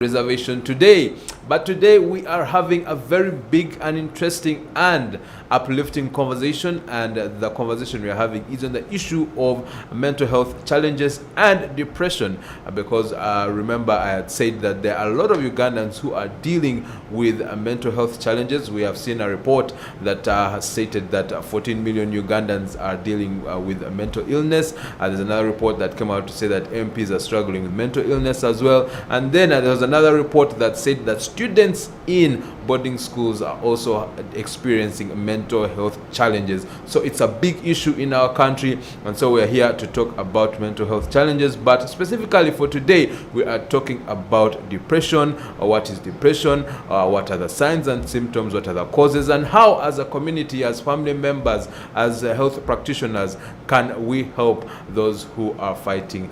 reservation today. But today we are having a very big and interesting and uplifting conversation, and the conversation we are having is on the issue of mental health challenges and depression, because remember I had said that there are a lot of Ugandans who are dealing with mental health challenges. We have seen a report that has stated that 14 million Ugandans are dealing with mental illness. There's another report that came out to say that MPs are struggling with mental illness as well, and then there was another report that said that students in boarding schools are also experiencing mental health challenges. So it's a big issue in our country, and so we're here to talk about mental health challenges. But specifically for today, we are talking about depression. What is depression? What are the signs and symptoms? What are the causes? And how, as a community, as family members, as health practitioners, can we help those who are fighting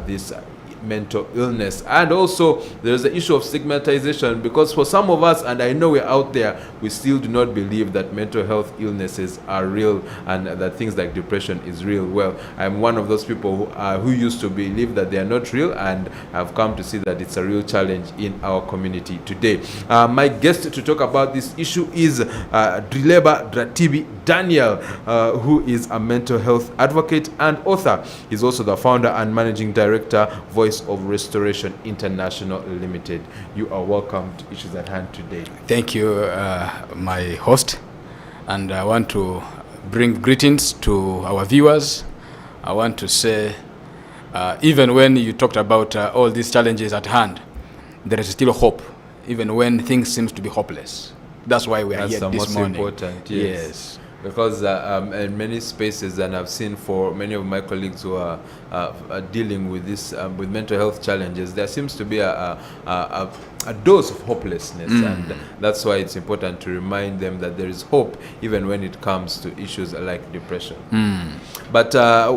this mental illness? And also there's the issue of stigmatization, because for some of us, and I know we're out there, we still do not believe that mental health illnesses are real and that things like depression is real. Well, I'm one of those people who used to believe that they are not real, and I've come to see that it's a real challenge in our community today. My guest to talk about this issue is Drileba Dratibi Daniel, who is a mental health advocate and author. He's also the founder and managing director, Voice of Restoration International Limited. You are welcome to Issues at Hand today. Thank you, my host, and I want to bring greetings to our viewers. I want to say, even when you talked about all these challenges at hand, there is still hope, even when things seem to be hopeless. That's why we are here this morning. That's the most important, yes. Because in many spaces, and I've seen for many of my colleagues who are dealing with this, with mental health challenges, there seems to be a dose of hopelessness, and that's why it's important to remind them that there is hope even when it comes to issues like depression. But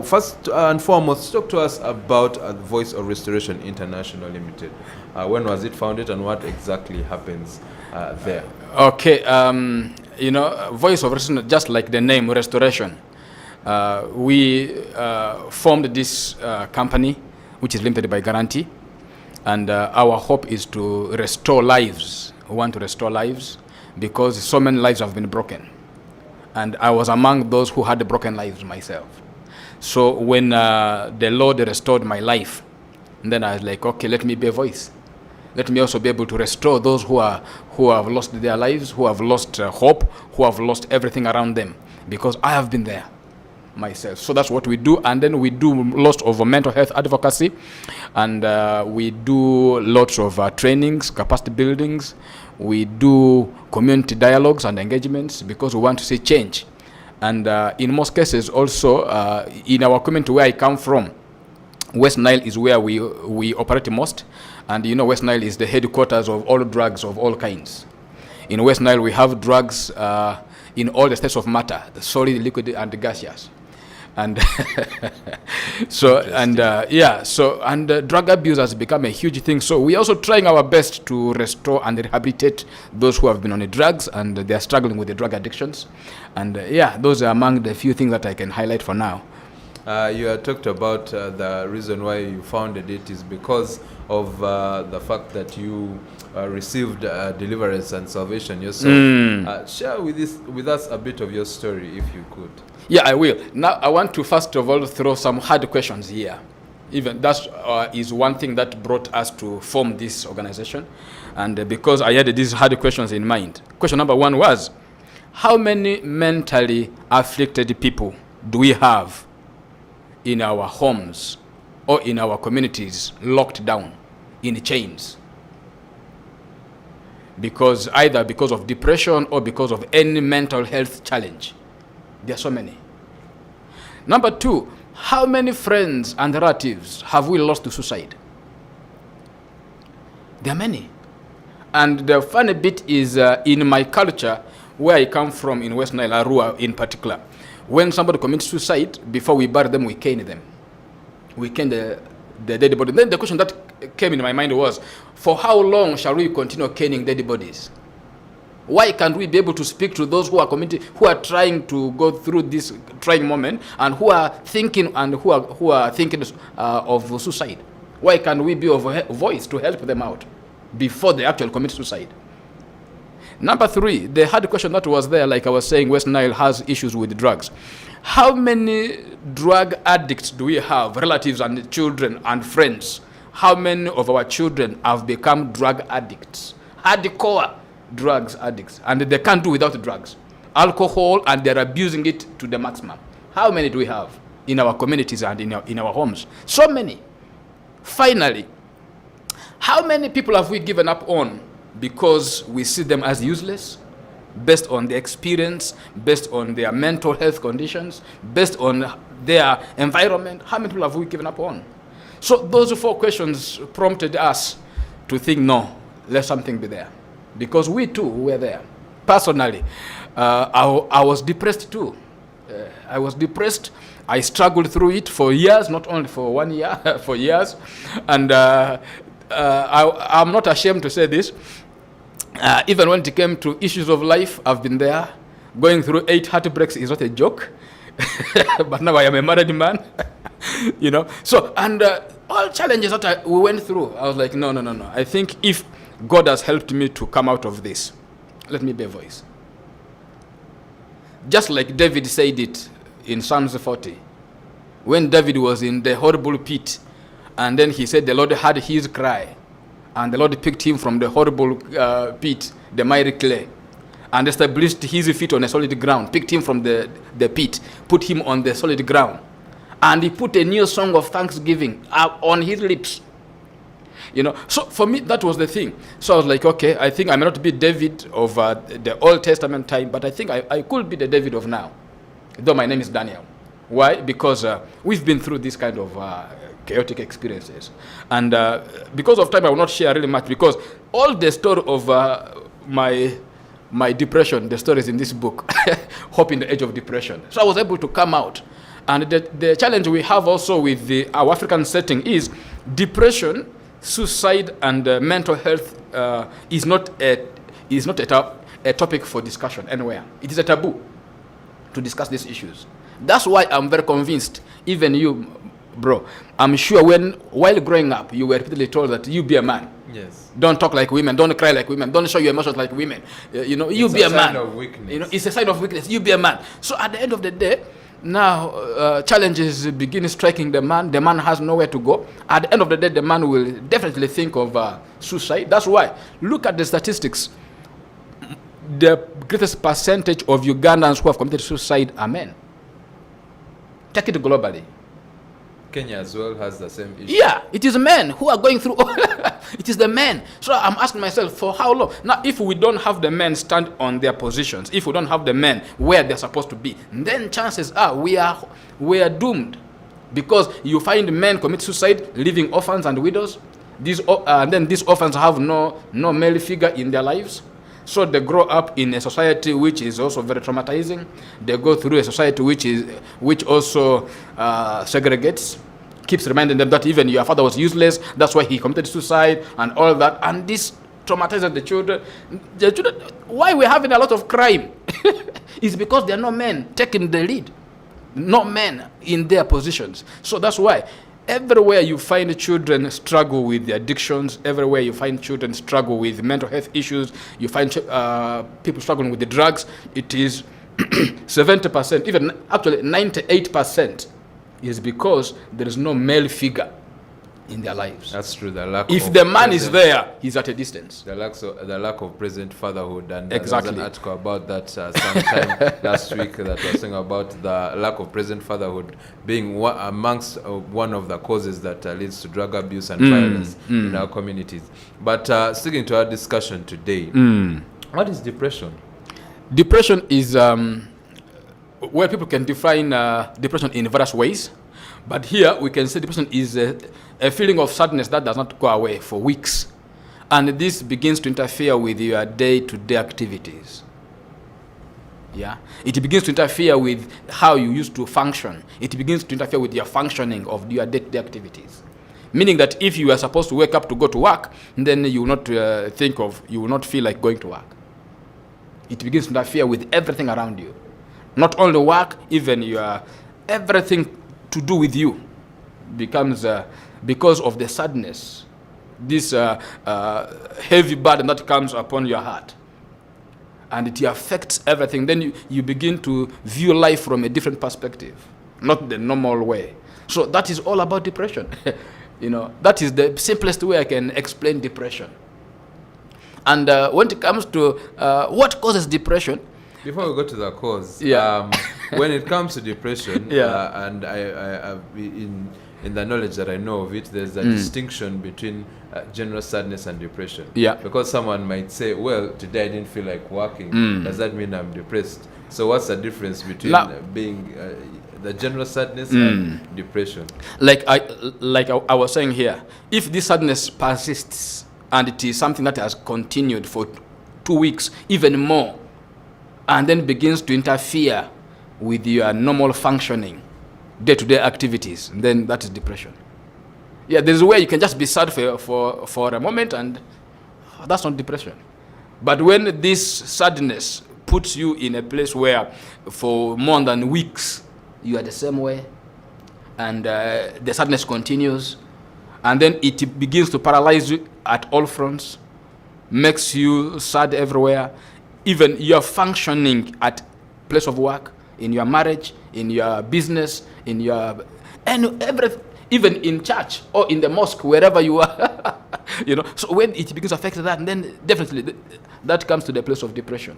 first and foremost, talk to us about Voice of Restoration International Limited. When was it founded, and what exactly happens there? Okay, you know, Voice of Restoration, just like the name, restoration. We formed this company, which is limited by guarantee, and our hope is to restore lives. We want to restore lives because so many lives have been broken, and I was among those who had broken lives myself. So when the Lord restored my life, then I was like, okay, let me be a voice. Let me also be able to restore those who have lost their lives, who have lost hope, who have lost everything around them, because I have been there myself. So that's what we do. And then we do lots of mental health advocacy, and we do lots of trainings, capacity buildings. We do community dialogues and engagements because we want to see change. And in most cases also, in our community where I come from, West Nile is where we operate most. And you know, West Nile is the headquarters of all drugs of all kinds. In West Nile, we have drugs in all the states of matter, the solid, liquid, and the gaseous. And so, and drug abuse has become a huge thing. So we are also trying our best to restore and rehabilitate those who have been on the drugs and they are struggling with the drug addictions. And those are among the few things that I can highlight for now. You had talked about the reason why you founded it is because of the fact that you received deliverance and salvation yourself. Share with us a bit of your story, if you could. Yeah, I will. Now, I want to first of all throw some hard questions here. Even that is one thing that brought us to form this organization. And because I had these hard questions in mind. Question number one was, how many mentally afflicted people do we have in our homes or in our communities locked down in chains? Either because of depression or because of any mental health challenge. There are so many. Number two, how many friends and relatives have we lost to suicide? There are many. And the funny bit is in my culture, where I come from in West Nile, Arua in particular, when somebody commits suicide, before we bury them, we cane them. We cane the dead body. Then the question that came in my mind was, for how long shall we continue caning dead bodies? Why can't we be able to speak to those who are trying to go through this trying moment and who are thinking of suicide? Why can't we be of a voice to help them out? before they actually commit suicide. Number 3, the hard question that was there, like I was saying, West Nile has issues with drugs. How many drug addicts do we have, relatives and children and friends? How many of our children have become drug addicts, hardcore drugs addicts, and they can't do without drugs, alcohol, and they're abusing it to the maximum? How many do we have in our communities and in our homes? So many. Finally, how many people have we given up on because we see them as useless, based on their experience, based on their mental health conditions, based on their environment? How many people have we given up on? So those 4 questions prompted us to think, no, let something be there. Because we too were there. Personally, I was depressed too. I was depressed. I struggled through it for years, not only for 1 year, for years. And I'm not ashamed to say this. Even when it came to issues of life, I've been there. Going through 8 heartbreaks is not a joke. But now I am a married man. You know. So, and all challenges that we went through, I was like, no. I think if God has helped me to come out of this, let me be a voice. Just like David said it in Psalms 40. When David was in the horrible pit, and then he said the Lord heard his cry, and the Lord picked him from the horrible pit, the miry clay, and established his feet on a solid ground, picked him from the pit, put him on the solid ground, and he put a new song of thanksgiving on his lips. You know, so for me, that was the thing. So I was like, okay, I think I may not be David of the Old Testament time, but I think I could be the David of now, though my name is Daniel. Why? Because we've been through this kind of chaotic experiences. And because of time, I will not share really much, because all the story of my depression, the stories in this book, Hope in the Age of Depression. So I was able to come out. And the challenge we have also with our African setting is depression, suicide, and mental health is not a topic for discussion anywhere. It is a taboo to discuss these issues. That's why I'm very convinced, even you, bro, I'm sure while growing up, you were repeatedly told that you be a man. Yes. Don't talk like women. Don't cry like women. Don't show your emotions like women. You know, you be a man. It's a sign of weakness. You know, it's a sign of weakness. You be a man. So at the end of the day, now challenges begin striking the man. The man has nowhere to go. At the end of the day, the man will definitely think of suicide. That's why, look at the statistics. The greatest percentage of Ugandans who have committed suicide are men. Take it globally. Kenya as well has the same issue. Yeah, it is men who are going through. It is the men. So I'm asking myself, for how long? Now, if we don't have the men stand on their positions, if we don't have the men where they're supposed to be, then chances are we are doomed. Because you find men commit suicide, leaving orphans and widows. And then these orphans have no male figure in their lives. So they grow up in a society which is also very traumatizing. They go through a society which also segregates, keeps reminding them that even your father was useless, that's why he committed suicide and all that. And this traumatizes the children. Why we're having a lot of crime is because there are no men taking the lead, no men in their positions. So that's why everywhere you find children struggle with the addictions, everywhere you find children struggle with mental health issues, you find people struggling with the drugs, it is 70%, even actually 98% is because there is no male figure in their lives. That's true. If the man is there, he's at a distance. The lack of present fatherhood, and exactly. There was an article about that sometime last week that was saying about the lack of present fatherhood being amongst one of the causes that leads to drug abuse and violence in our communities. But sticking to our discussion today, what is depression? Depression is where people can define depression in various ways. But here we can say depression is a feeling of sadness that does not go away for weeks. And this begins to interfere with your day-to-day activities. Yeah, it begins to interfere with how you used to function. It begins to interfere with your functioning of your day-to-day activities. Meaning that if you are supposed to wake up to go to work, then you will not you will not feel like going to work. It begins to interfere with everything around you. Not only work, even everything to do with you becomes because of the sadness this heavy burden that comes upon your heart. And it affects everything. Then you begin to view life from a different perspective, not the normal way. So that is all about depression. That is the simplest way I can explain depression. And when it comes to what causes depression, before we go to the cause, Yeah. When it comes to depression, Yeah. and in the knowledge that I know of it, there's a distinction between general sadness and depression. Yeah. Because someone might say, well, today I didn't feel like working. Does that mean I'm depressed? So what's the difference between being the general sadness and depression? like I was saying here, if this sadness persists and it is something that has continued for 2 weeks, even more, and then begins to interfere with your normal functioning, day-to-day activities, then that is depression. Yeah, there's a way you can just be sad for a moment, and that's not depression. But when this sadness puts you in a place where for more than weeks you are the same way, and the sadness continues, and then it begins to paralyze you at all fronts, makes you sad everywhere, even your functioning at place of work, in your marriage, in your business, in your even in church or in the mosque, wherever you are. So when it begins to affect that, then definitely that comes to the place of depression.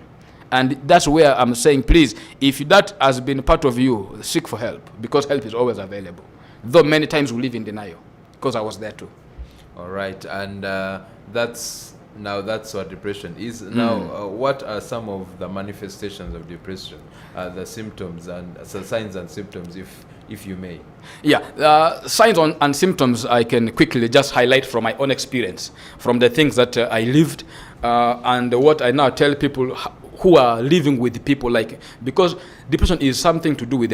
And that's where I'm saying, please, if that has been part of you, seek for help, because help is always available. Though many times we live in denial, because I was there too. All right, and that's what depression is. Now, what are some of the manifestations of depression, the symptoms and signs and symptoms, if you may? Yeah, signs and symptoms I can quickly just highlight from my own experience, from the things that I lived, and what I now tell people who are living with people, because depression is something to do with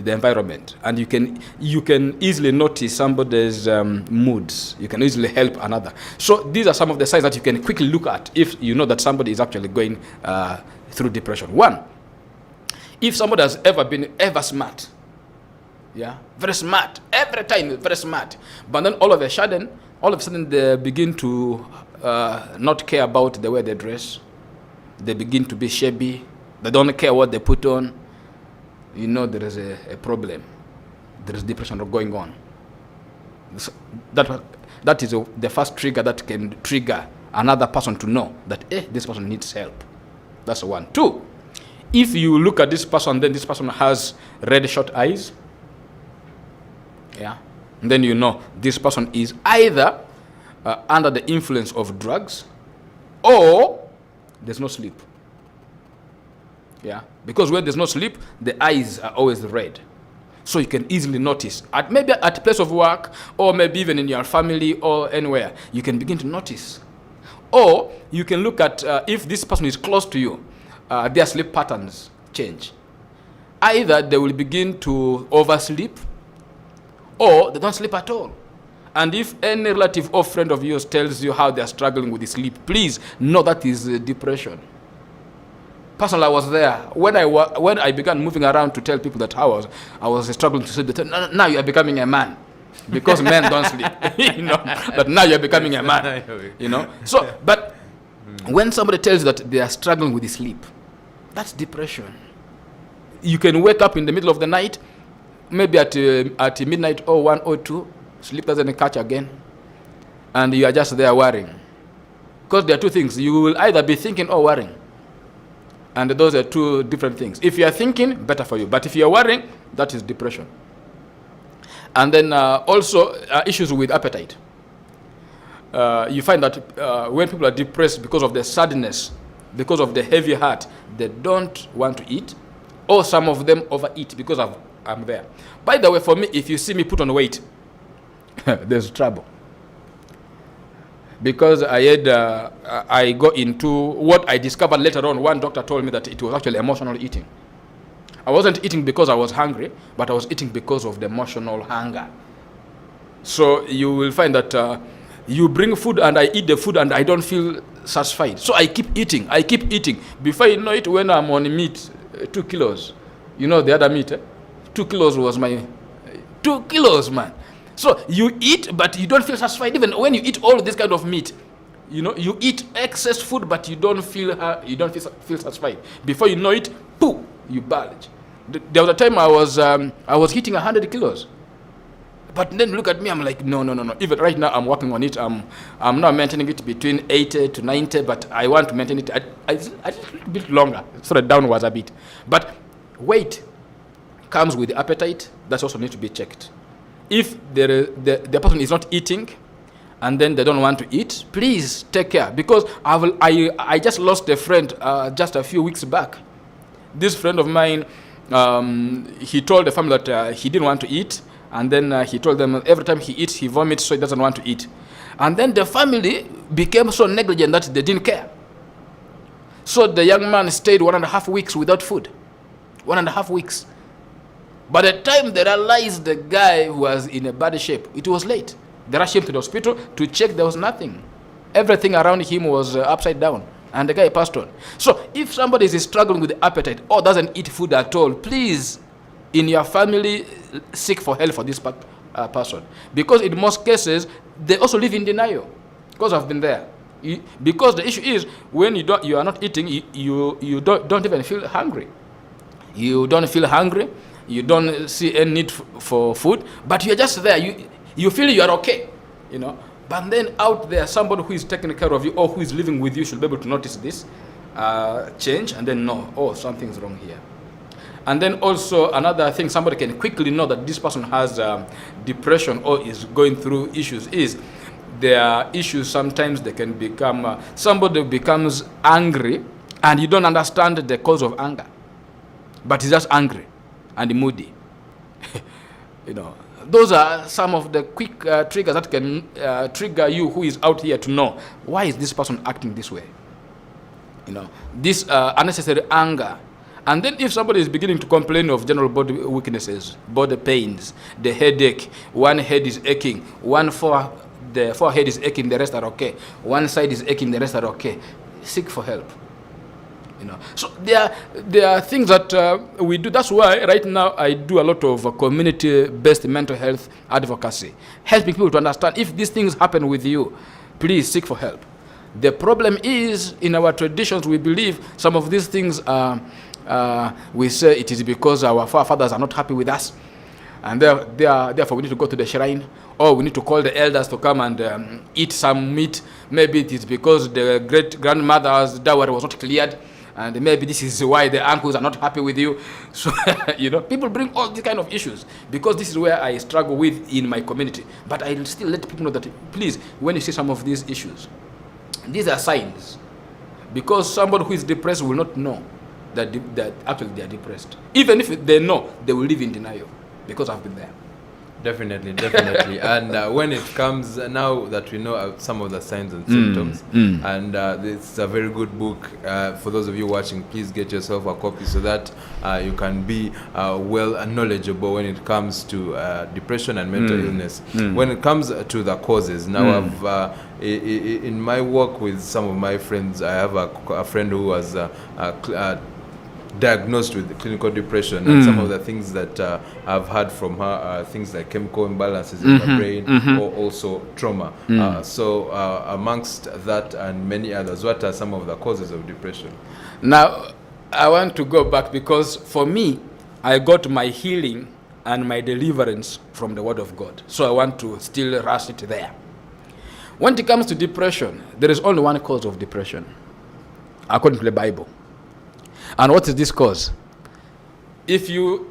the environment, and you can easily notice somebody's moods. You can easily help another. So these are some of the signs that you can quickly look at if you know that somebody is actually going through depression. One, if somebody has ever been smart, very smart, every time very smart, but then all of a sudden they begin to not care about the way they dress. They begin to be shabby. They don't care what they put on. There is a problem. There is depression going on. That is the first trigger that can trigger another person to know that this person needs help. That's one. Two, if you look at this person, then this person has red short eyes. Yeah. And then this person is either under the influence of drugs, or there's no sleep. Yeah, because when there's no sleep, the eyes are always red. So you can easily notice, maybe at a place of work, or maybe even in your family or anywhere, you can begin to notice. Or you can look at if this person is close to you, their sleep patterns change. Either they will begin to oversleep, or they don't sleep at all. And if any relative or friend of yours tells you how they are struggling with sleep, please know that is depression. Personally, I was there. When I began moving around to tell people that I was struggling to sleep, they said, now you are becoming a man. Because men don't sleep. But now you are becoming a man. So, but when somebody tells you that they are struggling with sleep, that's depression. You can wake up in the middle of the night, maybe at midnight or 1 or 2, sleep doesn't catch again, and you are just there worrying. Because there are two things. You will either be thinking or worrying. And those are two different things. If you are thinking, better for you. But if you are worrying, that is depression. And then also issues with appetite. You find that when people are depressed because of the sadness, because of the heavy heart, they don't want to eat, or some of them overeat because I'm there. By the way, for me, if you see me put on weight, there's trouble. Because I go into what I discovered later on. One doctor told me that it was actually emotional eating. I wasn't eating because I was hungry, but I was eating because of the emotional hunger. So you will find that you bring food and I eat the food and I don't feel satisfied. So I keep eating. Before you know it, when I'm on meat, 2 kilos. The other meat, 2 kilos was my 2 kilos, man. So you eat, but you don't feel satisfied. Even when you eat all this kind of meat, you eat excess food, but you don't feel satisfied. Before you know it, poof, you bulge. There was a time I was hitting 100 kilos. But then look at me, I'm like, no. Even right now, I'm working on it. I'm now maintaining it between 80 to 90, but I want to maintain it a little bit longer, sort of downwards a bit. But weight comes with appetite. That also needs to be checked. If the person is not eating, and then they don't want to eat, please take care. Because I just lost a friend just a few weeks back. This friend of mine, he told the family that he didn't want to eat. And then he told them every time he eats, he vomits, so he doesn't want to eat. And then the family became so negligent that they didn't care. So the young man stayed 1.5 weeks without food. 1.5 weeks. By the time they realized the guy was in a bad shape, it was late. They rushed him to the hospital to check. There was nothing. Everything around him was upside down. And the guy passed on. So if somebody is struggling with appetite or doesn't eat food at all, please, in your family, seek for help for this person. Because in most cases, they also live in denial. Because I've been there. Because the issue is, when you are not eating, you don't even feel hungry. You don't feel hungry. You don't see any need for food. But you're just there. You feel you are okay. But then out there, somebody who is taking care of you or who is living with you should be able to notice this change and then know, oh, something's wrong here. And then also another thing somebody can quickly know that this person has depression or is going through issues is their issues. Sometimes they can become, somebody becomes angry and you don't understand the cause of anger. But he's just angry and moody. Those are some of the quick triggers that can trigger you who is out here to know, why is this person acting this way? This unnecessary anger. And then if somebody is beginning to complain of general body weaknesses, body pains, the headache, one head is aching, the forehead is aching, the rest are okay. One side is aching, the rest are okay. Seek for help. So there are things that we do. That's why right now I do a lot of community-based mental health advocacy, helping people to understand if these things happen with you, please seek for help. The problem is, in our traditions, we believe some of these things we say it is because our forefathers are not happy with us, and therefore we need to go to the shrine, or we need to call the elders to come and eat some meat. Maybe it is because the great-grandmother's dowry was not cleared, and maybe this is why the uncles are not happy with you. So, people bring all these kind of issues because this is where I struggle with in my community. But I still let people know that, please, when you see some of these issues, these are signs. Because somebody who is depressed will not know that actually they are depressed. Even if they know, they will live in denial because I've been there. Definitely. And when it comes, now that we know some of the signs and symptoms, and it's a very good book. For those of you watching, please get yourself a copy so that you can be well knowledgeable when it comes to depression and mental illness. When it comes to the causes, now in my work with some of my friends, I have a friend who was diagnosed with clinical depression, and some of the things that I've heard from her are things like chemical imbalances in the brain, or also trauma. So amongst that and many others, what are some of the causes of depression? Now, I want to go back because for me, I got my healing and my deliverance from the Word of God. So I want to still rush it there. When it comes to depression, there is only one cause of depression, according to the Bible. And what is this cause? If you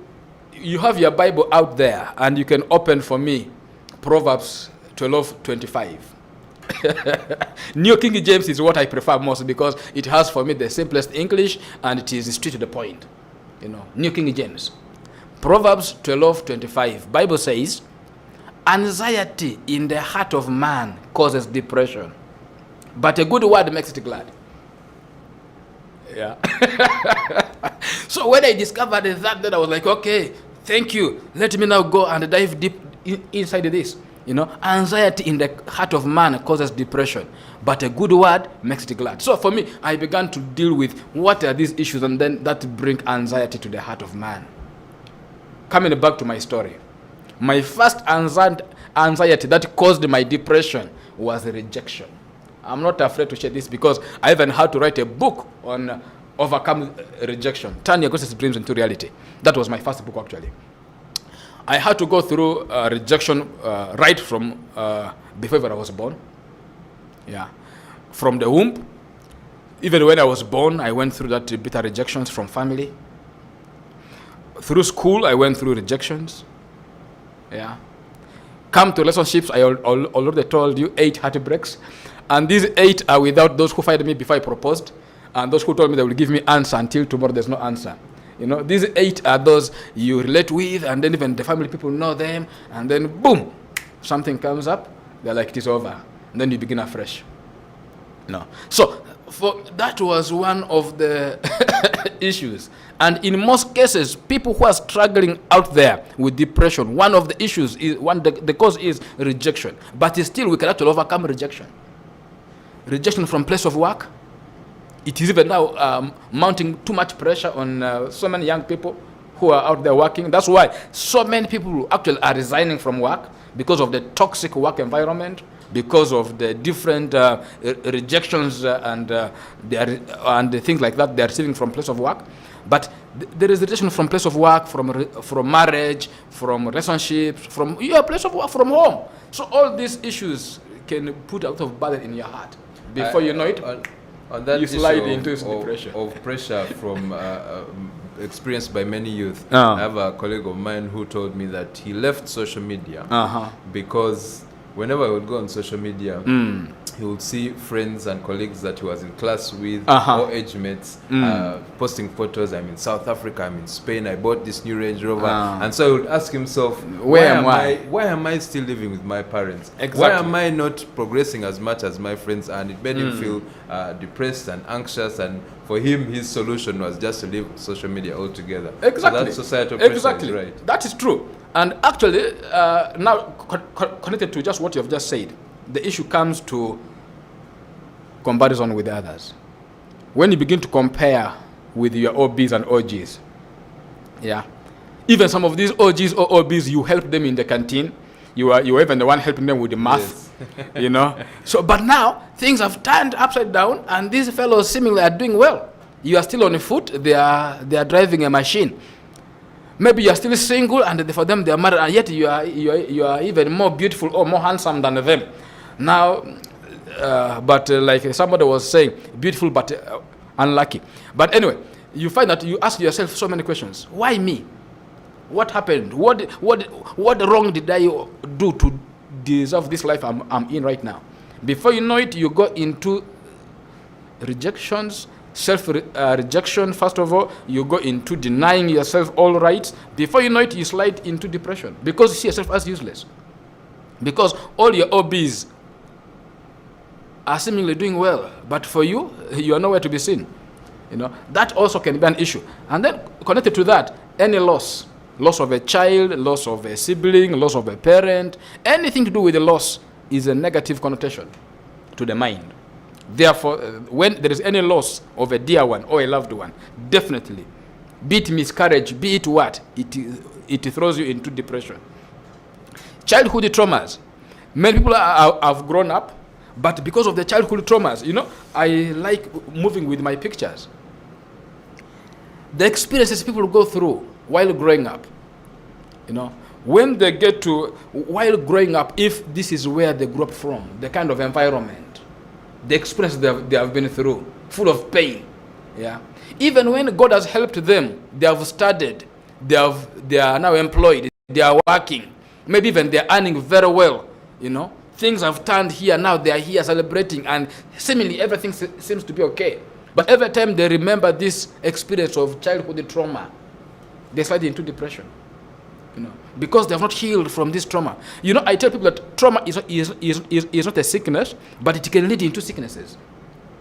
have your Bible out there and you can open for me Proverbs 12:25. New King James is what I prefer most because it has for me the simplest English and it is straight to the point. New King James. Proverbs 12:25. Bible says, anxiety in the heart of man causes depression, but a good word makes it glad. Yeah. So when I discovered that, then I was like, okay, thank you. Let me now go and dive deep inside this. Anxiety in the heart of man causes depression, but a good word makes it glad. So for me, I began to deal with what are these issues, and then that bring anxiety to the heart of man. Coming back to my story, my first anxiety that caused my depression was rejection. I'm not afraid to share this because I even had to write a book on overcome rejection, turn your greatest dreams into reality. That was my first book, actually. I had to go through rejection right from before I was born. Yeah, from the womb. Even when I was born, I went through that bitter rejections from family. Through school, I went through rejections. Yeah. Come to relationships, I already told you 8 heartbreaks. And these 8 are without those who fired me before I proposed, and those who told me they will give me answer until tomorrow there's no answer. You know, these 8 are those you relate with, and then even the family people know them, and then boom, something comes up, they're like, it is over. And then you begin afresh. No. So that was one of the issues. And in most cases, people who are struggling out there with depression, one of the issues is the cause is rejection. But still, we can actually overcome rejection. Rejection from place of work. It is even now mounting too much pressure on so many young people who are out there working. That's why so many people actually are resigning from work because of the toxic work environment, because of the different rejections and things like that they're receiving from place of work. But there is rejection from place of work, from marriage, from relationships, from your place of work, from home. So all these issues can put a lot of burden in your heart. Before you know it, on that you slide issue into depression. Of pressure from experienced by many youth. Uh-huh. I have a colleague of mine who told me that he left social media because whenever he would go on social media, he would see friends and colleagues that he was in class with, or age mates, posting photos. I'm in South Africa, I'm in Spain, I bought this new Range Rover. And so he would ask himself, why am I still living with my parents? Exactly. Why am I not progressing as much as my friends? And it made him feel depressed and anxious. And for him, his solution was just to leave social media altogether. Exactly. So that's societal pressure. Exactly. Is right. That is true. And actually, now connected to just what you have just said, the issue comes to comparison with others. When you begin to compare with your OBs and OGs, yeah, even some of these OGs or OBs, you help them in the canteen. You are even the one helping them with the math, yes. You know. So, but now things have turned upside down, and these fellows seemingly are doing well. You are still on foot. They are driving a machine. Maybe you are still single, and for them they are married, and yet you are even more beautiful or more handsome than them. Now, but like somebody was saying, beautiful but unlucky. But anyway, you find that you ask yourself so many questions. Why me? What happened? What wrong did I do to deserve this life I'm in right now? Before you know it, you go into rejections, self-rejection. First of all, you go into denying yourself all rights. Before you know it, you slide into depression because you see yourself as useless. Because all your OBs are seemingly doing well, but for you, you are nowhere to be seen. You know, that also can be an issue. And then connected to that, any loss of a child, loss of a sibling, loss of a parent, anything to do with the loss is a negative connotation to the mind. Therefore, when there is any loss of a dear one or a loved one, definitely, be it miscarriage, be it what, it throws you into depression. Childhood traumas. Many people have grown up, but because of the childhood traumas, you know, I like moving with my pictures. The experiences people go through while growing up, you know, when they get to, while growing up, if this is where they grew up from, the kind of environment, the experiences they have been through, full of pain, yeah. Even when God has helped them, they have studied, they are now employed, they are working, maybe even they are earning very well, you know. Things have turned here, now they are here celebrating, and seemingly everything seems to be okay. But every time they remember this experience of childhood trauma, they slide into depression, you know, because they have not healed from this trauma. You know, I tell people that trauma is not a sickness, but it can lead into sicknesses.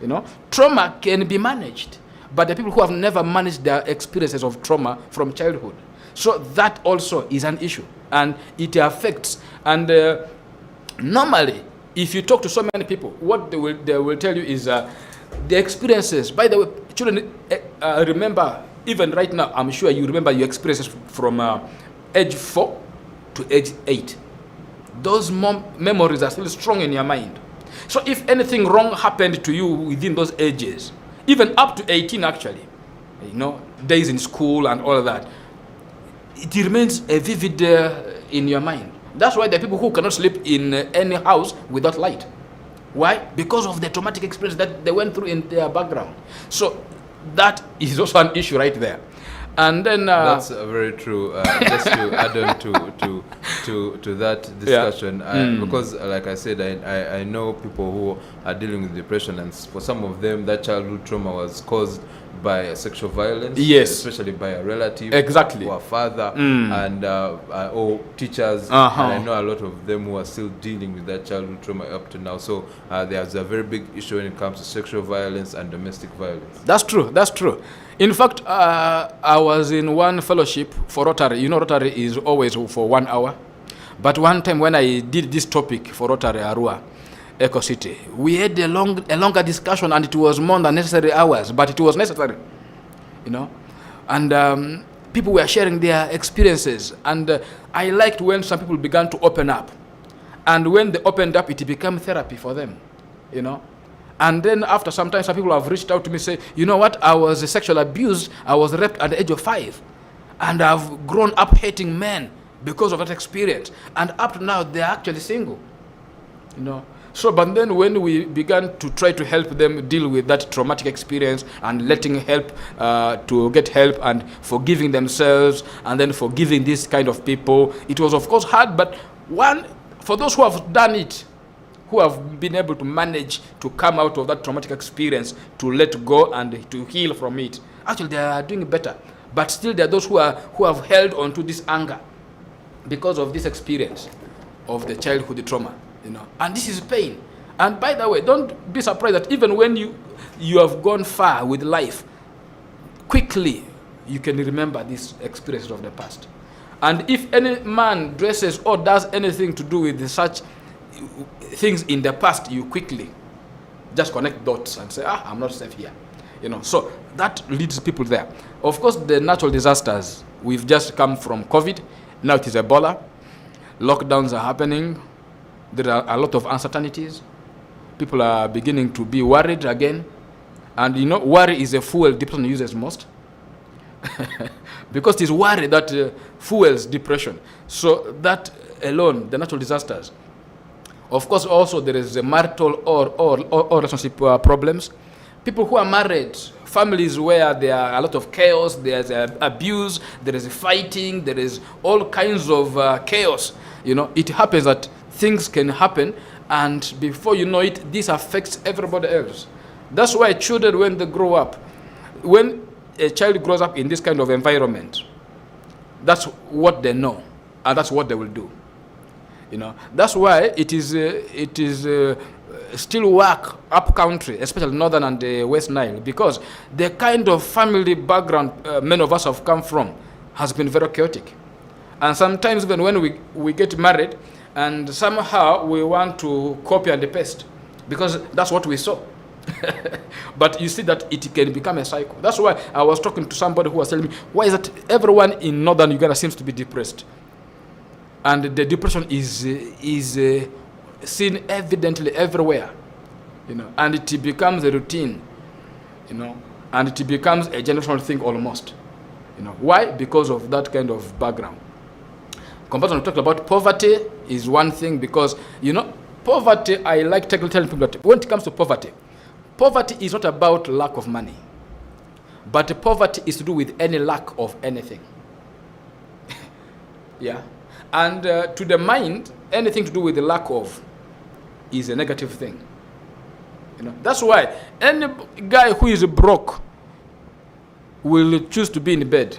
You know, trauma can be managed, but the people who have never managed their experiences of trauma from childhood. So that also is an issue, and it affects. And normally, if you talk to so many people, what they will tell you is the experiences. By the way, children remember, even right now, I'm sure you remember your experiences from age 4 to age 8. those memories are still strong in your mind. So if anything wrong happened to you within those ages, even up to 18 actually, days in school and all of that, it remains a vivid in your mind. That's why there are people who cannot sleep in any house without light. Why? Because of the traumatic experience that they went through in their background. So that is also an issue right there. And then that's very true. Just to add on to that discussion, because like I said, I know people who are dealing with depression, and for some of them, that childhood trauma was caused by sexual violence, yes, especially by a relative, exactly, or a father, and or teachers. And I know a lot of them who are still dealing with that childhood trauma up to now. So there's a very big issue when it comes to sexual violence and domestic violence. That's true. That's true. In fact, I was in one fellowship for Rotary. Rotary is always for 1 hour. But one time when I did this topic for Rotary Arua, Eco City, we had a longer discussion, and it was more than necessary hours, but it was necessary, And people were sharing their experiences, and I liked when some people began to open up. And when they opened up, it became therapy for them, And then after some time, some people have reached out to me, say, you know what, I was sexually abused, I was raped at the age of 5, and I've grown up hating men because of that experience. And up to now, they're actually single, So, but then when we began to try to help them deal with that traumatic experience and letting help to get help and forgiving themselves and then forgiving this kind of people, it was of course hard, but for those who have done it, who have been able to manage to come out of that traumatic experience, to let go and to heal from it, actually they are doing better. But still there are those who have held on to this anger because of this experience of the childhood trauma, And this is pain. And by the way, don't be surprised that even when you have gone far with life, quickly you can remember these experiences of the past. And if any man dresses or does anything to do with such things in the past, you quickly just connect dots and say, I'm not safe here. So that leads people there. Of course, the natural disasters, we've just come from COVID. Now it is Ebola. Lockdowns are happening. There are a lot of uncertainties. People are beginning to be worried again. And worry is a fuel depression uses most. Because it is worry that fuels depression. So that alone, the natural disasters. Of course, also there is a marital or relationship problems. People who are married, families where there are a lot of chaos, there's abuse, there is fighting, there is all kinds of chaos. It happens that things can happen, and before you know it, this affects everybody else. That's why children, when they grow up, when a child grows up in this kind of environment, that's what they know, and that's what they will do. That's why it is still work up country, especially northern and West Nile, because the kind of family background many of us have come from has been very chaotic. And sometimes even when we get married, and somehow we want to copy and paste, because that's what we saw. But you see that it can become a cycle. That's why I was talking to somebody who was telling me, why is that everyone in northern Uganda seems to be depressed? And the depression is seen evidently everywhere, and it becomes a routine, and it becomes a generational thing almost. Why? Because of that kind of background. Comparison, we talked about poverty is one thing, because, poverty, I like telling people that when it comes to poverty is not about lack of money, but poverty is to do with any lack of anything. Yeah. And to the mind, anything to do with the lack of is a negative thing. That's why any guy who is broke will choose to be in bed.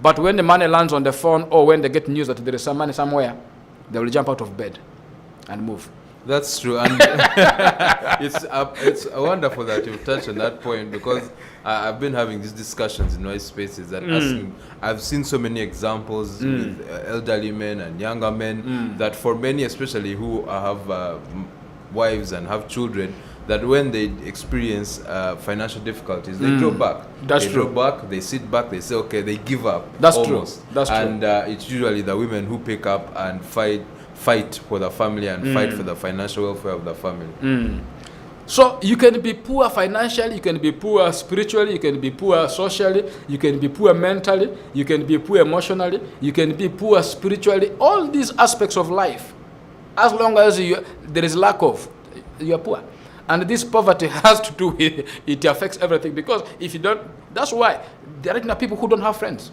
But when the money lands on the phone, or when they get news that there is some money somewhere, they will jump out of bed and move. That's true, and it's wonderful that you've touched on that point, because I've been having these discussions in my spaces and asking. I've seen so many examples with elderly men and younger men that, for many, especially who have wives and have children, that when they experience financial difficulties, they draw back. That's they true. draw back, they sit back, they say, okay, they give up. That's almost. true. That's true. And it's usually the women who pick up and fight fight for the family and fight for the financial welfare of the family. So you can be poor financially, you can be poor spiritually, you can be poor socially, you can be poor mentally, you can be poor emotionally, you can be poor spiritually. All these aspects of life, as long as there is lack of, you are poor. And this poverty has to do with, it affects everything, because if you don't, that's why there are people who don't have friends.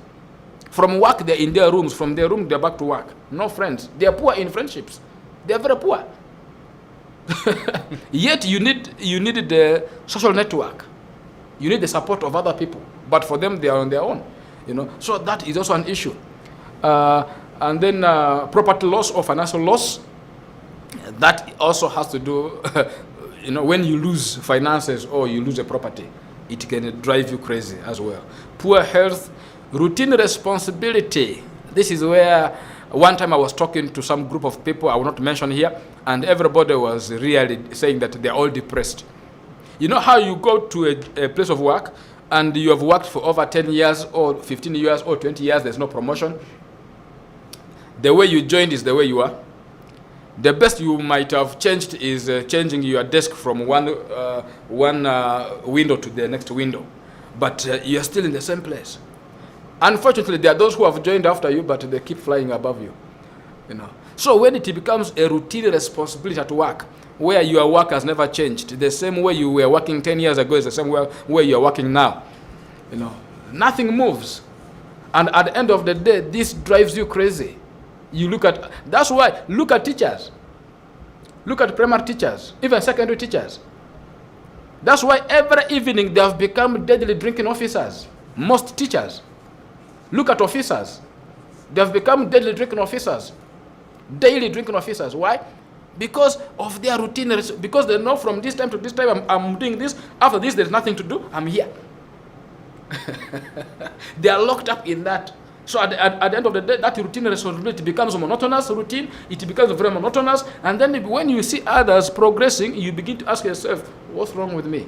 From work, they're in their rooms, from their room, they're back to work. No friends. They are poor in friendships. They are very poor. Yet you need the social network. You need the support of other people. But for them, they are on their own. So that is also an issue. And then property loss or financial loss. That also has to do, when you lose finances or you lose a property, it can drive you crazy as well. Poor health, routine responsibility. This is where one time I was talking to some group of people, I will not mention here, and everybody was really saying that they're all depressed. You know how you go to a place of work and you have worked for over 10 years or 15 years or 20 years, there's no promotion. The way you joined is the way you are. The best you might have changed is changing your desk from one window to the next window. But you're still in the same place. Unfortunately, there are those who have joined after you, but they keep flying above you. So when it becomes a routine responsibility at work, where your work has never changed, the same way you were working 10 years ago is the same way you are working now. Nothing moves. And at the end of the day, this drives you crazy. That's why, look at teachers. Look at primary teachers, even secondary teachers. That's why every evening they have become deadly drinking officers. Most teachers. Look at officers. They have become deadly drinking officers. Daily drinking officers. Why? Because of their routine. Because they know from this time to this time, I'm doing this. After this, there's nothing to do. I'm here. They are locked up in that. So at the end of the day, that routine responsibility becomes a monotonous routine. It becomes very monotonous. And then when you see others progressing, you begin to ask yourself, what's wrong with me?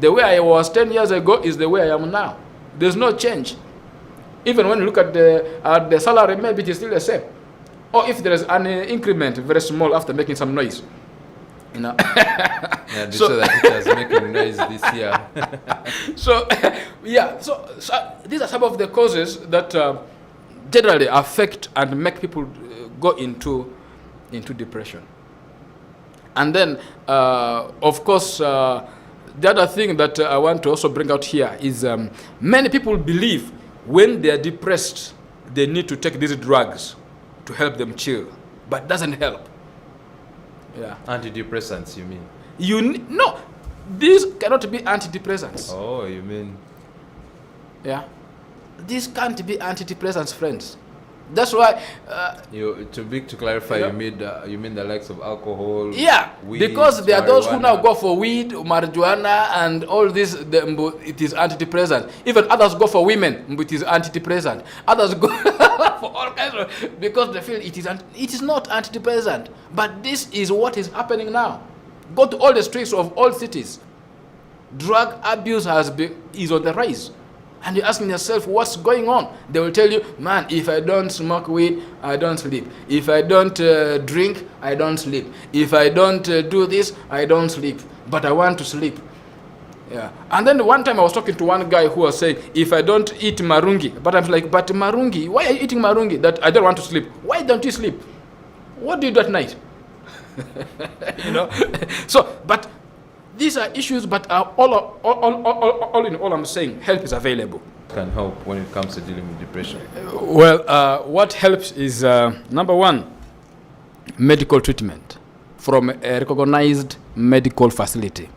The way I was 10 years ago is the way I am now. There's no change. Even when you look at the salary, maybe it is still the same. Or if there is an increment, very small, after making some noise. Yeah, so that it was making noise this year. So these are some of the causes that generally affect and make people go into depression. And then, of course, the other thing that I want to also bring out here is many people believe when they are depressed, they need to take these drugs to help them chill, but it doesn't help. Yeah. Antidepressants, you mean? No, these cannot be antidepressants. Oh, you mean? Yeah. These can't be antidepressants, friends. That's why. To clarify, you mean the likes of alcohol? Yeah, weed, because there are those who now marijuana. go for weed, marijuana, and all this. It is antidepressant. Even others go for women, it is antidepressant. Others go for all kinds of, because they feel it is not antidepressant. But this is what is happening now. Go to all the streets of all cities. Drug abuse is on the rise. And you're asking yourself, what's going on? They will tell you, man, if I don't smoke weed, I don't sleep. If I don't drink, I don't sleep. If I don't do this, I don't sleep. But I want to sleep. Yeah. And then one time I was talking to one guy who was saying, if I don't eat marungi, but I'm like, but marungi, why are you eating marungi? That I don't want to sleep. Why don't you sleep? What do you do at night? So, but these are issues, but all in all, I'm saying help is available. Can help when it comes to dealing with depression. Well, what helps is number one, medical treatment from a recognized medical facility.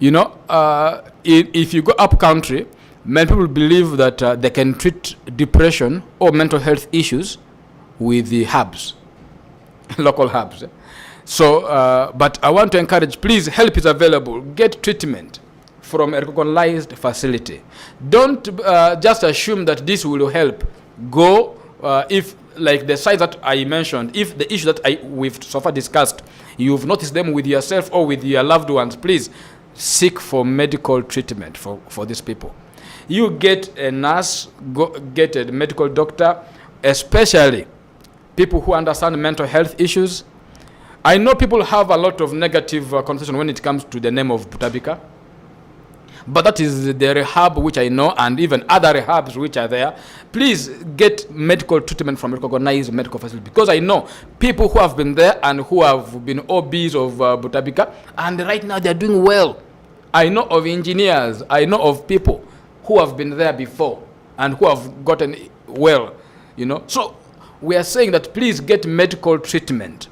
If you go up country, many people believe that they can treat depression or mental health issues with the herbs, local herbs. So, but I want to encourage, please, help is available. Get treatment from a recognized facility. Don't just assume that this will help. Go, if, like the sites that I mentioned, if the issue that we've so far discussed, you've noticed them with yourself or with your loved ones, please seek for medical treatment for these people. You get a nurse, get a medical doctor, especially people who understand mental health issues. I know people have a lot of negative connotation when it comes to the name of Butabika. But that is the rehab which I know, and even other rehabs which are there. Please get medical treatment from recognized medical facilities, because I know people who have been there and who have been OBs of Butabika, and right now they are doing well. I know of engineers, I know of people who have been there before and who have gotten well, you know. So we are saying that please get medical treatment,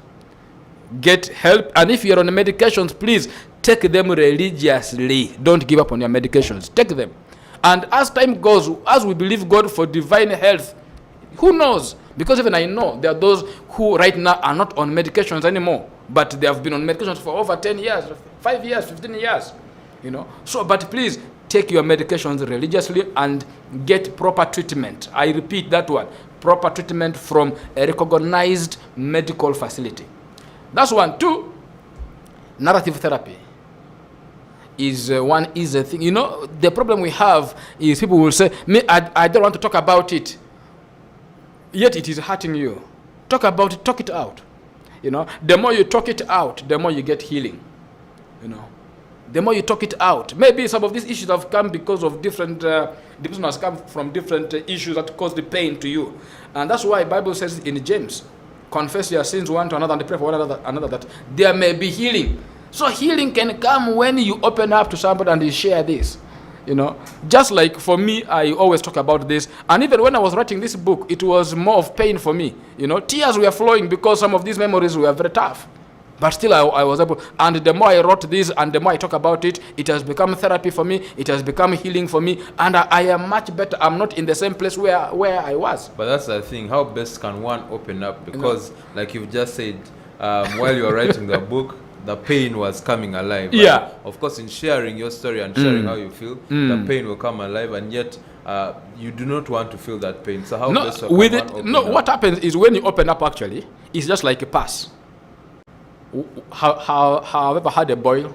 get help, and if you're on medications, please take them religiously. Don't give up on your medications. Take them. And as time goes, as we believe God for divine health, who knows? Because even I know there are those who right now are not on medications anymore, but they have been on medications for over 10 years, 5 years, 15 years, you know. So, but please take your medications religiously and get proper treatment. I repeat that one, proper treatment from a recognized medical facility. That's one. Two, narrative therapy is one easy thing. You know, the problem we have is people will say, me, I don't want to talk about it. Yet it is hurting you. Talk about it, talk it out. You know, the more you talk it out, the more you get healing. You know, the more you talk it out. Maybe some of these issues have come because of different, the person has come from different issues that cause the pain to you. And that's why the Bible says in James, confess your sins one to another and pray for one another that there may be healing. So healing can come when you open up to somebody and you share this. You know, just like for me, I always talk about this. And even when I was writing this book, it was more of pain for me. You know, tears were flowing because some of these memories were very tough. But still I was able, and the more I wrote this and the more I talk about it, it has become therapy for me, it has become healing for me, and I am much better. I'm not in the same place where I was. But that's the thing, how best can one open up? Because like you've just said, while you were writing the book, the pain was coming alive. Yeah. And of course, in sharing your story and sharing how you feel, the pain will come alive, and yet you do not want to feel that pain. So how best can one open up? What happens is when you open up, actually, it's just like a pass. However had a boil,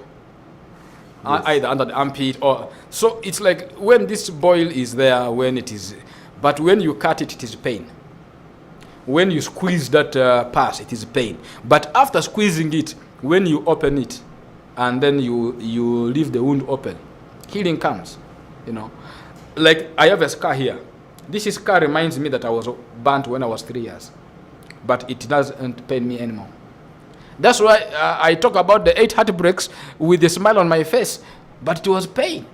yes, either under the armpit or so, it's like when this boil is there, when it is, but when you cut it, it is pain. When you squeeze that pass, it is pain. But after squeezing it, when you open it and then you leave the wound open, healing comes. You know, like I have a scar here. This scar reminds me that I was burnt when I was 3 years, but it doesn't pain me anymore. That's why I talk about the 8 heartbreaks with a smile on my face, but it was pain.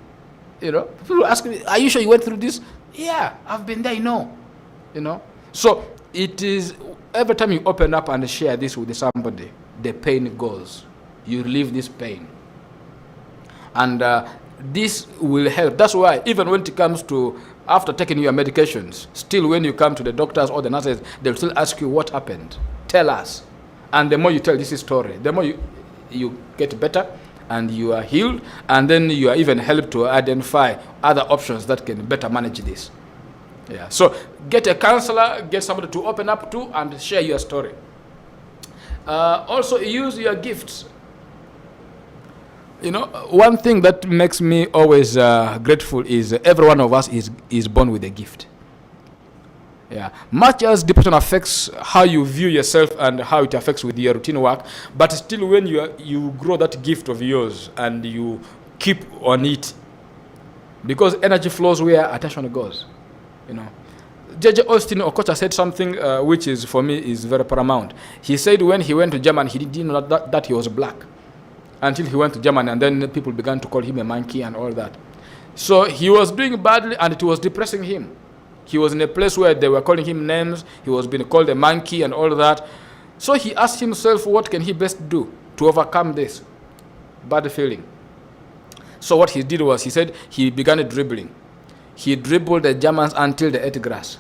You know, people ask me, "Are you sure you went through this?" Yeah, I've been there. You know. So it is every time you open up and share this with somebody, the pain goes. You relieve this pain, and this will help. That's why even when it comes to after taking your medications, still when you come to the doctors or the nurses, they'll still ask you what happened. Tell us. And the more you tell this story, the more you get better and you are healed, and then you are even helped to identify other options that can better manage this. Yeah. So get a counselor, get somebody to open up to and share your story. Also use your gifts. You know, one thing that makes me always grateful is every one of us is born with a gift. Yeah, much as depression affects how you view yourself and how it affects with your routine work, but still when you grow that gift of yours and you keep on it, because energy flows where attention goes. You know, J.J. Austin Okocha said something which is for me is very paramount. He said when he went to Germany, he didn't know that he was black until he went to Germany, and then people began to call him a monkey and all that. So he was doing badly, and it was depressing him. He was in a place where they were calling him names. He was being called a monkey and all that. So he asked himself, what can he best do to overcome this bad feeling? So what he did was, he said he began dribbling. He dribbled the Germans until they ate grass.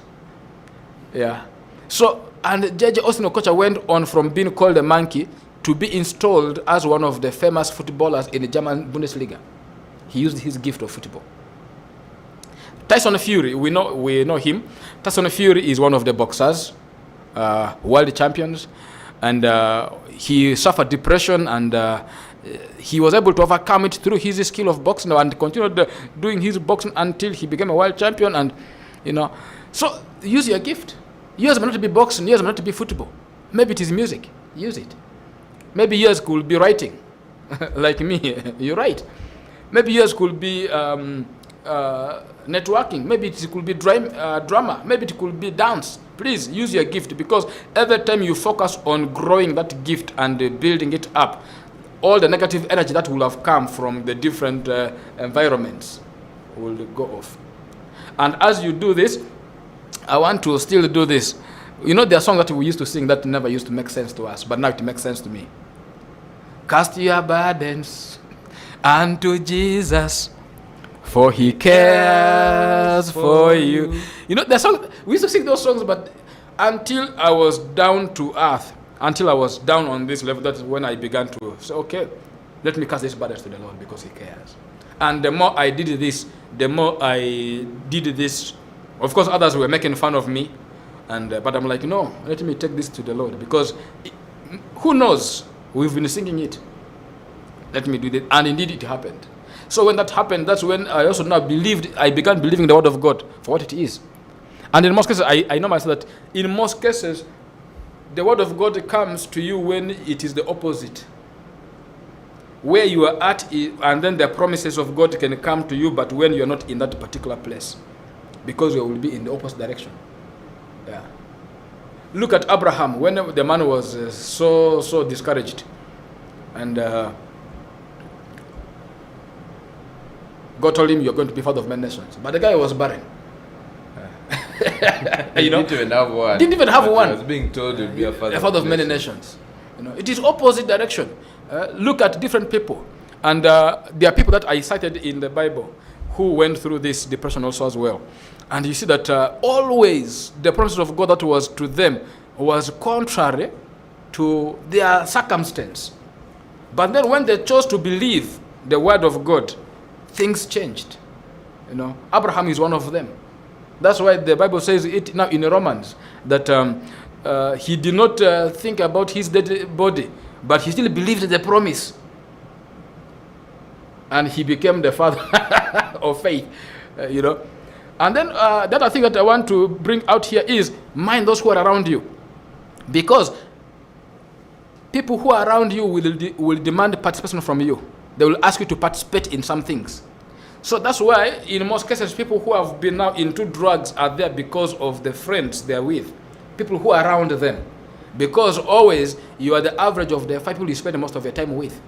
Yeah. So, and J.J. Austin Okocha went on from being called a monkey to be installed as one of the famous footballers in the German Bundesliga. He used his gift of football. Tyson Fury, we know him. Tyson Fury is one of the boxers, world champions, and he suffered depression, and he was able to overcome it through his skill of boxing and continued doing his boxing until he became a world champion. And you know, so use your gift. Yours may not be boxing, yours may not be football. Maybe it is music. Use it. Maybe yours could be writing, like me, you write. Maybe yours could be networking. Maybe it could be drama. Maybe it could be dance. Please use your gift, because every time you focus on growing that gift and building it up, all the negative energy that will have come from the different environments will go off. And as you do this, I want to still do this. You know, there are songs that we used to sing that never used to make sense to us, but now it makes sense to me. Cast your burdens unto Jesus, for he cares for you. You know, the song, we used to sing those songs, but until I was down to earth, until I was down on this level, that's when I began to say, okay, let me cast these burdens to the Lord, because he cares. And the more I did this, of course others were making fun of me, but I'm like, no, let me take this to the Lord, because who knows, we've been singing it. Let me do that. And indeed it happened. So when that happened, that's when I also now I began believing the word of God for what it is. And in most cases, I know myself that in most cases, the word of God comes to you when it is the opposite. Where you are at, and then the promises of God can come to you, but when you are not in that particular place, because you will be in the opposite direction. Yeah. Look at Abraham, when the man was so discouraged, and God told him, you're going to be father of many nations. But the guy was barren. You know? Didn't even have one. Didn't even have one. I was being told you'd be a father of many nations. You know, it is opposite direction. Look at different people. And there are people that I cited in the Bible who went through this depression also as well. And you see that always the promises of God that was to them was contrary to their circumstance. But then when they chose to believe the word of God, things changed. You know, Abraham is one of them. That's why the Bible says it now in Romans, that he did not think about his dead body, but he still believed in the promise. And he became the father of faith, you know. And then the other thing that I want to bring out here is mind those who are around you. Because people who are around you will demand participation from you. They will ask you to participate in some things. So that's why, in most cases, people who have been now into drugs are there because of the friends they are with. People who are around them. Because always, you are the average of the 5 people you spend most of your time with.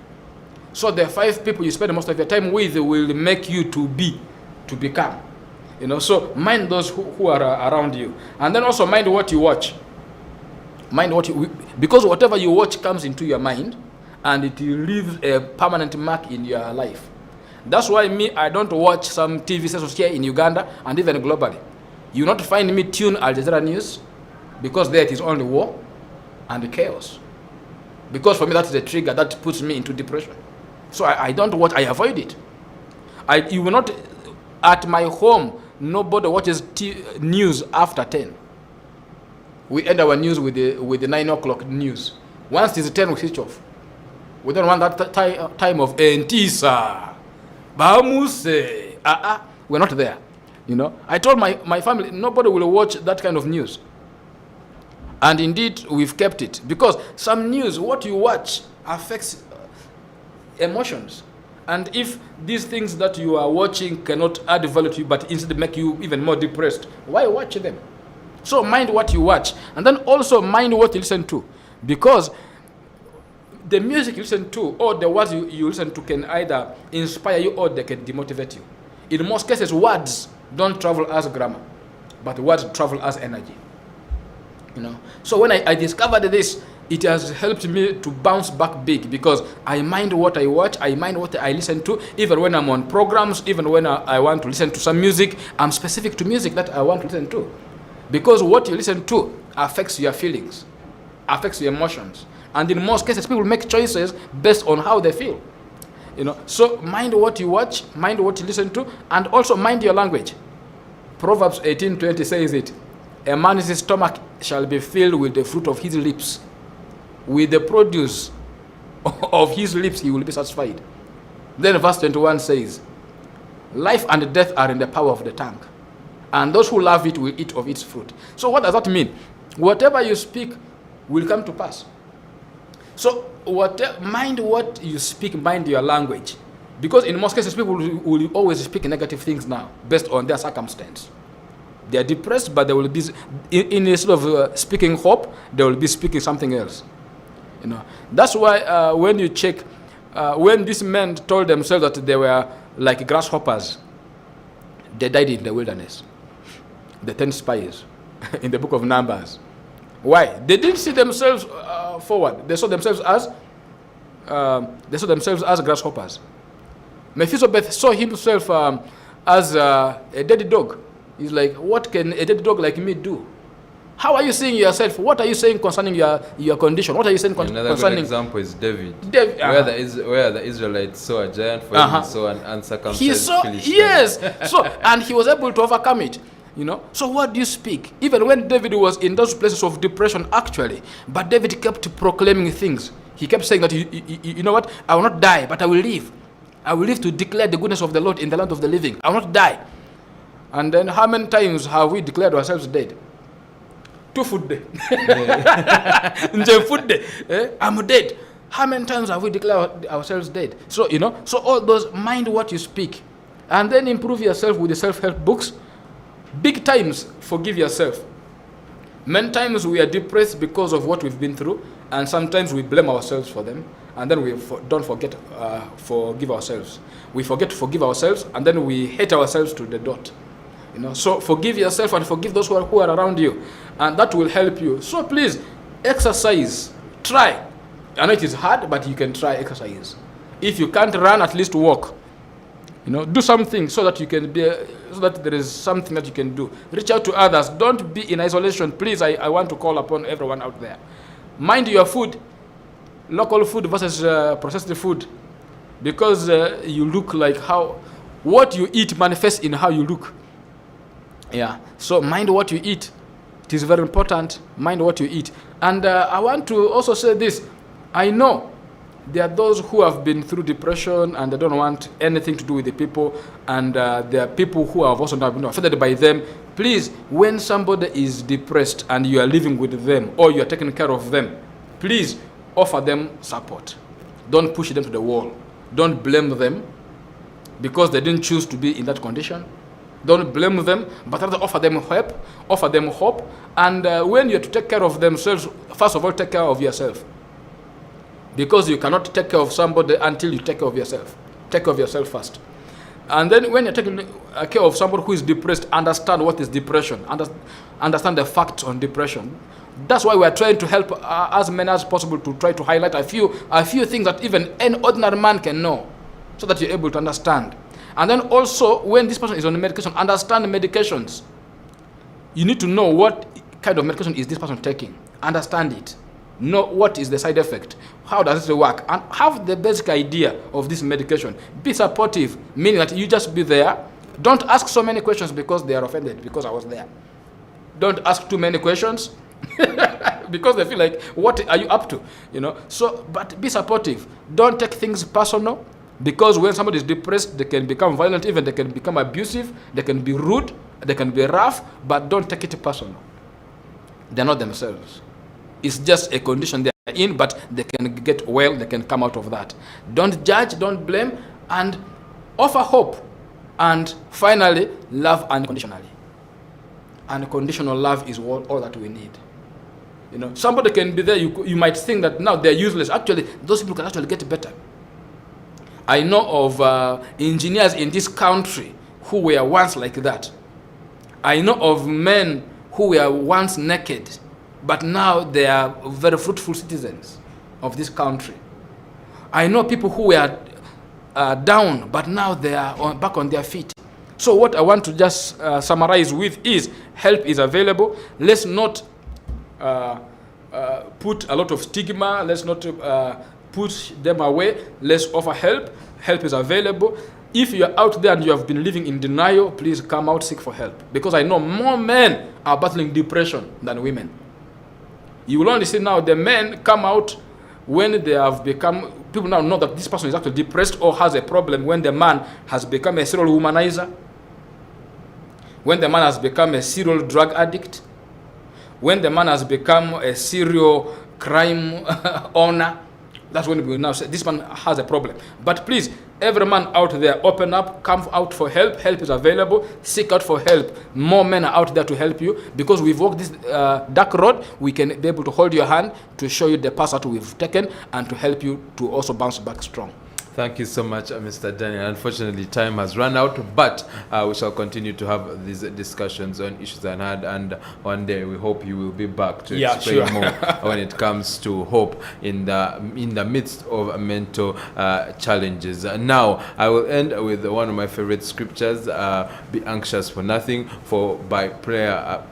So the 5 people you spend most of your time with will make you to become. You know, so mind those who are around you. And then also mind what you watch. Because whatever you watch comes into your mind, and it leaves a permanent mark in your life. That's why I don't watch some TV stations here in Uganda and even globally. You will not find me tune Al Jazeera News, because there it is only war and chaos. Because for me that is a trigger that puts me into depression. So I don't watch, I avoid it. You will not, at my home, nobody watches news after 10. We end our news with the 9 o'clock news. Once it is 10, we switch off. We don't want that time of Entisa. Bamuse. We're not there. You know, I told my family, nobody will watch that kind of news. And indeed, we've kept it. Because some news, what you watch, affects emotions. And if these things that you are watching cannot add value to you, but instead make you even more depressed, why watch them? So mind what you watch. And then also mind what you listen to. Because the music you listen to or the words you listen to can either inspire you or they can demotivate you. In most cases, words don't travel as grammar, but words travel as energy. You know. So when I discovered this, it has helped me to bounce back big, because I mind what I watch, I mind what I listen to, even when I'm on programs, even when I want to listen to some music, I'm specific to music that I want to listen to. Because what you listen to affects your feelings, affects your emotions. And in most cases, people make choices based on how they feel. You know, so mind what you watch, mind what you listen to, and also mind your language. Proverbs 18:20 says it. A man's stomach shall be filled with the fruit of his lips. With the produce of his lips he will be satisfied. Then verse 21 says, life and death are in the power of the tongue, and those who love it will eat of its fruit. So what does that mean? whatever you speak will come to pass. So mind what you speak, mind your language. Because in most cases, people will always speak negative things now, based on their circumstance. They are depressed, but they will be, instead of speaking hope, they will be speaking something else. That's why when you check, when these men told themselves that they were like grasshoppers, they died in the wilderness. The 10 spies in the book of Numbers. Why? They didn't see themselves forward. They saw themselves as grasshoppers. Mephibosheth saw himself as a dead dog. He's like, what can a dead dog like me do? How are you seeing yourself? What are you saying concerning your condition? What are you saying concerning... Another good example is David. Where the Israelites saw a giant, for him, he saw an uncircumcised Philistine. Yes. So, and he was able to overcome it. So what do you speak? Even when David was in those places of depression, actually, but David kept proclaiming things. He kept saying that, you know what? I will not die, but I will live. I will live to declare the goodness of the Lord in the land of the living. I will not die. And then how many times have we declared ourselves dead? 2 food day. Food day. I'm dead. How many times have we declared ourselves dead? So, so all those, mind what you speak. And then improve yourself with the self-help books. Big times, forgive yourself. Many times we are depressed because of what we've been through, and sometimes we blame ourselves for them, and then we don't forget forgive ourselves. We forget to forgive ourselves, and then we hate ourselves to the dot. So forgive yourself and forgive those who are around you, and that will help you. So please, exercise. Try. I know it is hard, but you can try exercise. If you can't run, at least walk. Do something so that you can be, so that there is something that you can do. Reach out to others. Don't be in isolation. Please, I want to call upon everyone out there. Mind your food, local food versus processed food, because you look like what you eat manifests in how you look. Yeah. So mind what you eat. It is very important. Mind what you eat. And I want to also say this. I know there are those who have been through depression and they don't want anything to do with the people, and there are people who have also not been affected by them. Please, when somebody is depressed and you are living with them or you are taking care of them, please offer them support. Don't push them to the wall. Don't blame them because they didn't choose to be in that condition. Don't blame them, but rather offer them hope. And when you have to take care of themselves, first of all, take care of yourself. Because you cannot take care of somebody until you take care of yourself. Take care of yourself first. And then when you're taking care of somebody who is depressed, understand what is depression. Understand the facts on depression. That's why we are trying to help as many as possible to try to highlight a few things that even an ordinary man can know, so that you're able to understand. And then also, when this person is on medication, understand the medications. You need to know what kind of medication is this person taking. Understand it. Know what is the side effect. How does it work? And have the basic idea of this medication. Be supportive, meaning that you just be there. Don't ask so many questions because they are offended because I was there. Don't ask too many questions because they feel like, what are you up to? So, but be supportive. Don't take things personal. Because when somebody is depressed, they can become violent, even they can become abusive, they can be rude, they can be rough, but don't take it personal. They're not themselves. It's just a condition they're in, but they can get well, they can come out of that. Don't judge, don't blame, and offer hope. And finally, love unconditionally. Unconditional love is all that we need. Somebody can be there, you might think that now they're useless. Actually, those people can actually get better. I know of engineers in this country who were once like that. I know of men who were once naked, but now they are very fruitful citizens of this country. I know people who were down, but now they are back on their feet. So what I want to just summarize with is, help is available. Let's not put a lot of stigma. Let's not push them away. Let's offer help. Help is available. If you are out there and you have been living in denial, please come out, seek for help. Because I know more men are battling depression than women. You will only see now the men come out when they have become, people now know that this person is actually depressed or has a problem, when the man has become a serial womanizer, when the man has become a serial drug addict, When the man has become a serial crime owner, that's when we now say this man has a problem. But please, every man out there, open up, come out for help. Help is available. Seek out for help. More men are out there to help you, because we've walked this dark road. We can be able to hold your hand, to show you the path that we've taken, and to help you to also bounce back strong. Thank you so much, Mr. Daniel. Unfortunately, time has run out, but we shall continue to have these discussions on issues at hand, and one day we hope you will be back to explain more when it comes to hope in the midst of mental challenges. Now, I will end with one of my favorite scriptures: "Be anxious for nothing, for by prayer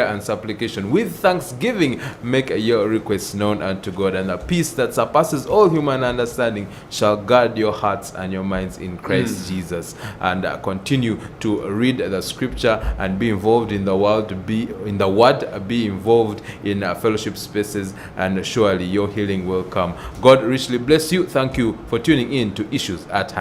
and supplication with thanksgiving make your requests known unto God, and the peace that surpasses all human understanding shall guard your hearts and your minds in Christ Jesus." And continue to read the scripture and be involved in the world, be in the word, be involved in fellowship spaces, and surely your healing will come. God richly bless you. Thank you for tuning in to Issues at Hand.